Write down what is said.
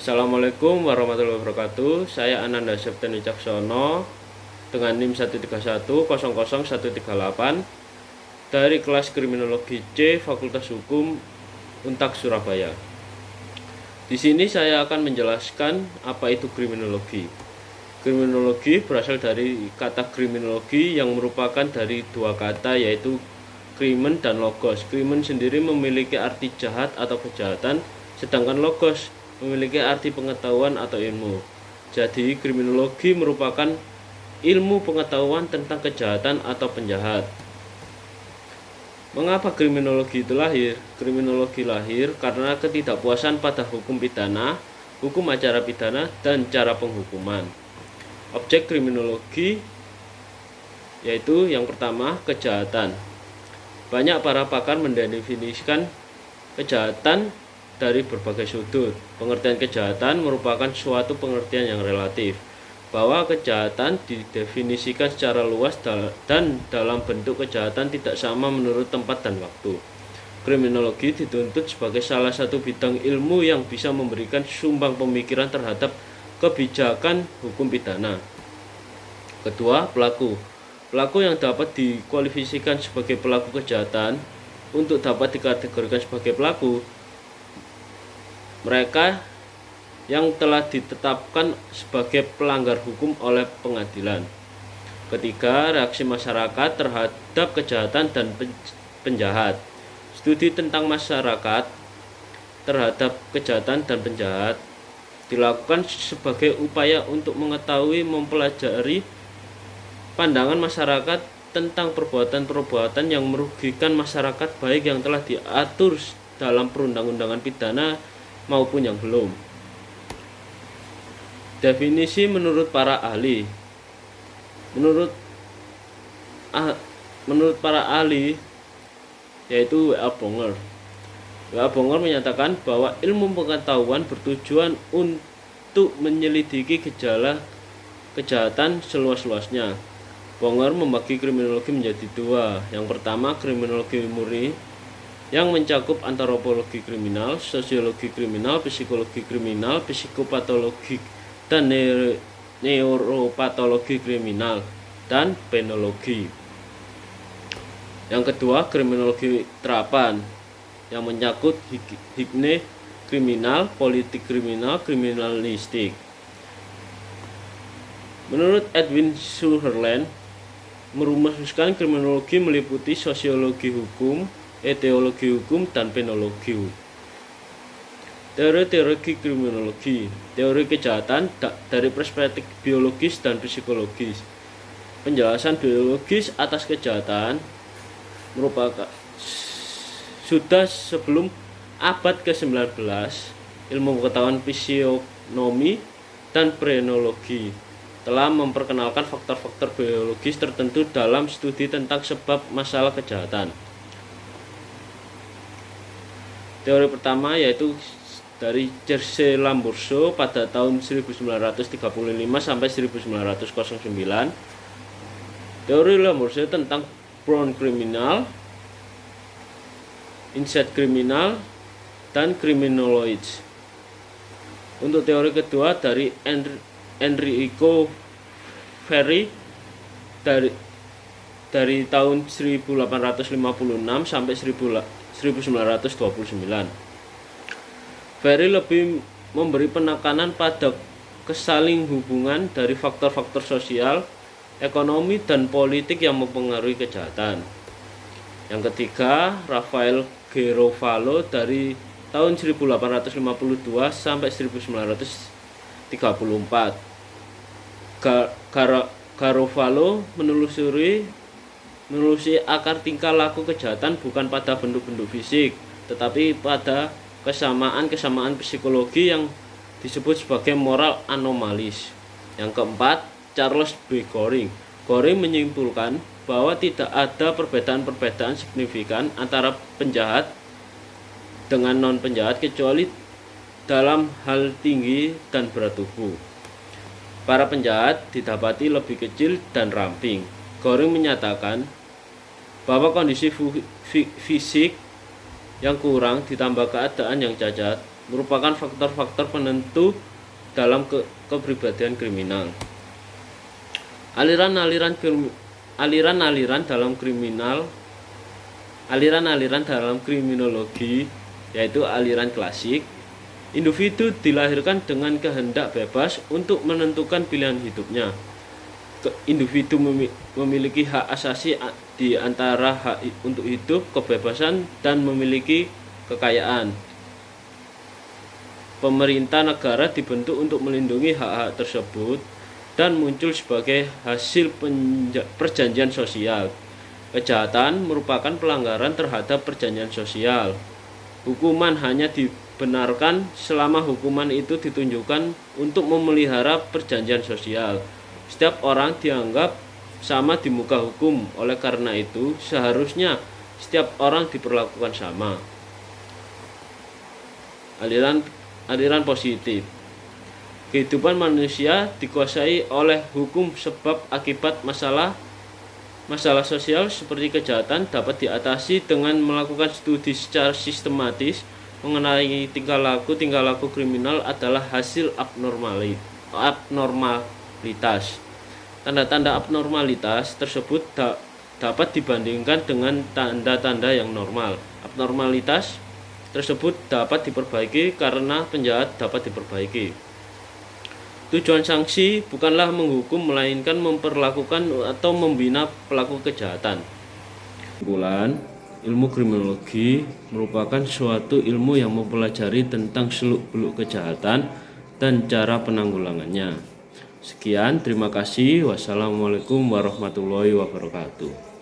Assalamualaikum warahmatullahi wabarakatuh. Saya Ananda Septian Wicaksono dengan NIM 131000138 dari kelas Kriminologi C Fakultas Hukum Untak Surabaya. Di sini saya akan menjelaskan apa itu kriminologi. Kriminologi berasal dari kata kriminologi yang merupakan dari dua kata, yaitu krimen dan logos. Krimen sendiri memiliki arti jahat atau kejahatan, sedangkan logos memiliki arti pengetahuan atau ilmu. Jadi kriminologi merupakan ilmu pengetahuan tentang kejahatan atau penjahat. Mengapa kriminologi itu lahir? Kriminologi lahir karena ketidakpuasan pada hukum pidana, hukum acara pidana, dan cara penghukuman. Objek kriminologi yaitu yang pertama, kejahatan. Banyak para pakar mendefinisikan kejahatan dari berbagai sudut. Pengertian kejahatan merupakan suatu pengertian yang relatif, bahwa kejahatan didefinisikan secara luas dan dalam bentuk kejahatan tidak sama menurut tempat dan waktu. Kriminologi dituntut sebagai salah satu bidang ilmu yang bisa memberikan sumbang pemikiran terhadap kebijakan hukum pidana. Kedua, pelaku. Pelaku yang dapat dikualifikasikan sebagai pelaku kejahatan. Untuk dapat dikategorikan sebagai pelaku, mereka yang telah ditetapkan sebagai pelanggar hukum oleh pengadilan. Ketiga, reaksi masyarakat terhadap kejahatan dan penjahat. Studi tentang masyarakat terhadap kejahatan dan penjahat dilakukan sebagai upaya untuk mengetahui, mempelajari pandangan masyarakat tentang perbuatan-perbuatan yang merugikan masyarakat, baik yang telah diatur dalam perundang-undangan pidana maupun yang belum. Definisi menurut para ahli. Menurut para ahli, yaitu W.A. Bonger. W.A. Bonger menyatakan bahwa ilmu pengetahuan bertujuan untuk menyelidiki gejala kejahatan seluas-luasnya. Bonger membagi kriminologi menjadi dua. Yang pertama, kriminologi murni yang mencakup antropologi kriminal, sosiologi kriminal, psikologi kriminal, psikopatologi dan neuropatologi kriminal, dan penologi. Yang kedua, kriminologi terapan yang mencakup hikme kriminal, politik kriminal, kriminalistik. Menurut Edwin Sutherland, merumuskan kriminologi meliputi sosiologi hukum, etiologi hukum, dan penologi. Teori kriminologi, teori kejahatan dari perspektif biologis dan psikologis. Penjelasan biologis atas kejahatan merupakan sudah sebelum abad ke-19, ilmu pengetahuan fisionomi dan frenologi telah memperkenalkan faktor-faktor biologis tertentu dalam studi tentang sebab masalah kejahatan. Teori pertama yaitu dari Jerzy Lamberto pada tahun 1935 sampai 1909. Teori Lamberto tentang background kriminal, insight kriminal, dan criminology. Untuk teori kedua dari Enrico Ferri dari tahun 1856 sampai 1929. Ferry lebih memberi penekanan pada kesaling hubungan dari faktor-faktor sosial, ekonomi, dan politik yang mempengaruhi kejahatan. Yang ketiga, Rafael Garofalo dari tahun 1852 sampai 1934. Garofalo menelusuri akar tingkah laku kejahatan bukan pada bentuk-bentuk fisik, tetapi pada kesamaan psikologi yang disebut sebagai moral anomalis. Yang keempat, Charles B. Goring. Goring menyimpulkan bahwa tidak ada perbedaan signifikan antara penjahat dengan non-penjahat kecuali dalam hal tinggi dan berat tubuh. Para penjahat didapati lebih kecil dan ramping. Goring menyatakan bahwa kondisi fisik yang kurang ditambah keadaan yang cacat merupakan faktor-faktor penentu dalam kepribadian kriminal. Aliran-aliran dalam kriminologi yaitu aliran klasik. Individu dilahirkan dengan kehendak bebas untuk menentukan pilihan hidupnya. Individu memiliki hak asasi di antara hak untuk hidup, kebebasan, dan memiliki kekayaan. Pemerintah negara dibentuk untuk melindungi hak-hak tersebut dan muncul sebagai hasil perjanjian sosial. Kejahatan merupakan pelanggaran terhadap perjanjian sosial. Hukuman hanya dibenarkan selama hukuman itu ditunjukkan untuk memelihara perjanjian sosial. Setiap orang dianggap sama di muka hukum, oleh karena itu seharusnya setiap orang diperlakukan sama. Aliran positif. Kehidupan manusia dikuasai oleh hukum sebab akibat masalah sosial seperti kejahatan dapat diatasi dengan melakukan studi secara sistematis mengenai tingkah laku kriminal adalah hasil abnormalitas. Tanda-tanda abnormalitas tersebut dapat dibandingkan dengan tanda-tanda yang normal. Abnormalitas tersebut dapat diperbaiki karena penjahat dapat diperbaiki. Tujuan sanksi bukanlah menghukum melainkan memperlakukan atau membina pelaku kejahatan. Kesimpulan, ilmu kriminologi merupakan suatu ilmu yang mempelajari tentang seluk-beluk kejahatan dan cara penanggulangannya. Sekian, terima kasih. Wassalamualaikum warahmatullahi wabarakatuh.